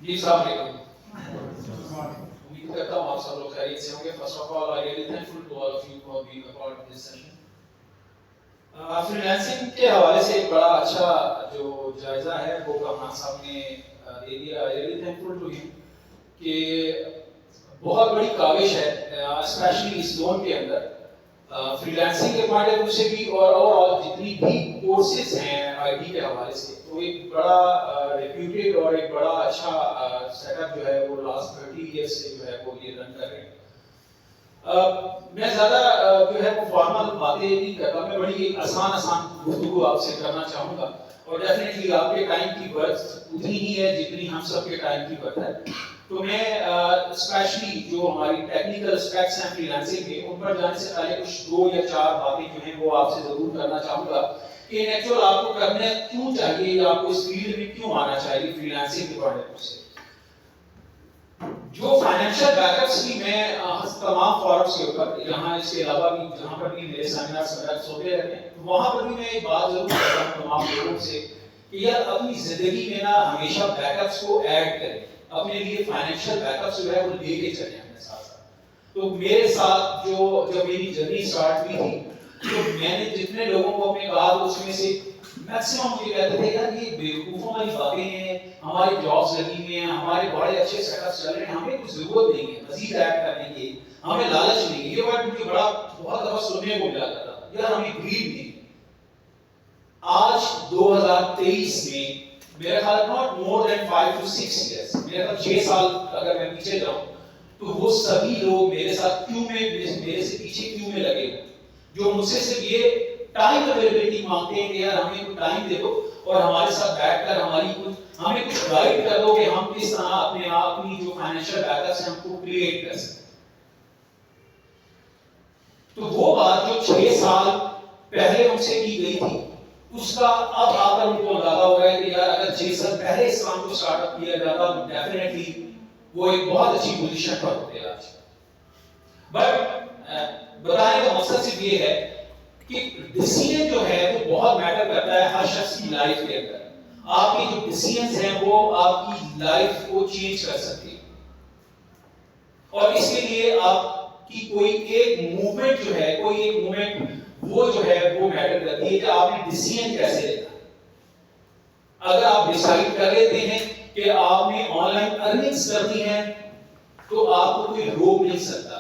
جی السلام علیکم. امید کرتا ہوں آپ سب لوگ خیریت سے ہوں گے. First of all I really thankful to all of you for being a part of this session. Freelancing کے حوالے سے ایک بڑا اچھا جو جائزہ ہے وہ کمران صاحب نے دے دیا. آئی ریئلی تھینکفل ٹو ہم کہ بہت بڑی کاوش ہے اسپیشلی اس زون کے اندر فری لانسنگ کے پوائنٹ آف ویو سے بھی اور اوور آل جتنی بھی کورسز ہیں آئی ٹی کے حوالے سے, تو ایک بڑا ریپیوٹیڈ اور ایک بڑا اچھا سیٹ اپ جو ہے وہ لاسٹ 30 ایئرس سے جو ہے وہ یہ رن کر رہے ہیں. میں زیادہ جو ہے وہ فارمل باتیں نہیں کرتا, میں بڑی ایک آسان گفتگو آپ سے کرنا چاہوں گا اور ڈیفینیٹلی آپ کے ٹائم کی برتھ اتنی ہی ہے جتنی ہم سب کے ٹائم کی برتھ ہے. تو میں اسپیشلی جو ہماری ٹیکنیکل اسپیکس ہیں فری لانسنگ کے ان پر جانے سے پہلے کچھ 2 یا 4 باتیں جو ہیں وہ آپ سے ضرور کرنا چاہوں گا کہ ایکچوئل آپ کو کرنا کیوں چاہیے یا آپ کو اس فیلڈ میں کیوں آنا چاہیے فری لانسنگ کے بارے میں. جو فائنینشیل بیک اپس بھی میں تمام فورمز کے اوپر یہاں اس کے علاوہ بھی جہاں پر بھی میرے سیمینارز وغیرہ ہوتے رہتے ہیں وہاں پر بھی میں ایک بات ضرور کرتا ہوں تمام لوگوں سے کہ یار اپنی زندگی میں نا ہمیشہ بیک اپس کو ایڈ کریں, اپنے لیے فائنینشیل بیک اپس جو ہے وہ لے کے چلیں اپنے ساتھ ساتھ. تو میرے ساتھ جب میری جرنی اسٹارٹ ہوئی تھی تو میں نے جتنے لوگوں کو اپنے کہا اس میں سے میکسیمم مجھے کہتے تھے یار یہ بیوقوفوں والی باتیں ہیں, ہماری جابس لگی ہوئی ہیں, ہمارے بڑے اچھے سیٹ اپس چل رہے ہیں, ہمیں کچھ ضرورت نہیں ہے مزید ایڈ کرنے کی, ہمیں لالچ نہیں ہے. یہ بات مجھے بہت دفعہ سننے کو ملا کرتا تھا, یار ہمیں گریڈ نہیں. آج 2023 میں میرے خیال not more than 5 to 6 years, میرے خیال 6 سال اگر میں پیچھے جاؤں تو وہ سبھی لوگ میرے ساتھ کیوں میں میرے سے پیچھے کیوں میں لگے ہوئے جو مجھ سے صرف یہ ٹائم اویلیبلٹی مانگتے ہیں کہ یار ہمیں کوئی ٹائم دے دو اور ہمارے ساتھ بیٹھ کر ہمیں کچھ گائیڈ کر دو کہ ہم کس طرح اپنے آپ کی جو فائنینشیل بیک اپس ہیں ہم کو کریٹ کر سکیں. تو وہ بات جو 6 سال پہلے ان سے کی گئی تھی اس کا اب آ کر ان کو اندازہ ہو رہا ہے کہ یار اگر 6 سال پہلے اس کام کو سٹارٹ اپ کیا جاتا تو ڈیفینیٹلی وہ ایک بہت اچھی پوزیشن پر ہوتے آج. بٹ بتانے کا مقصد صرف یہ ہے کہ ڈیسیژن جو ہے وہ بہت میٹر کرتا ہے ہر شخص کی لائف کے اندر. آپ کے جو ڈیسیژنز ہیں وہ آپ کی لائف کو چینج کر سکتے ہیں اور اس کے لیے آپ کی کوئی ایک موومنٹ جو ہے کوئی ایک موومنٹ وہ جو ہے وہ میٹر کرتی ہے کہ آپ نے ڈیسیژن کیسے لینا. اگر آپ ڈیسائیڈ کر لیتے ہیں کہ آپ نے آن لائن ارننگز کرنی ہے تو آپ کو کوئی روک نہیں سکتا.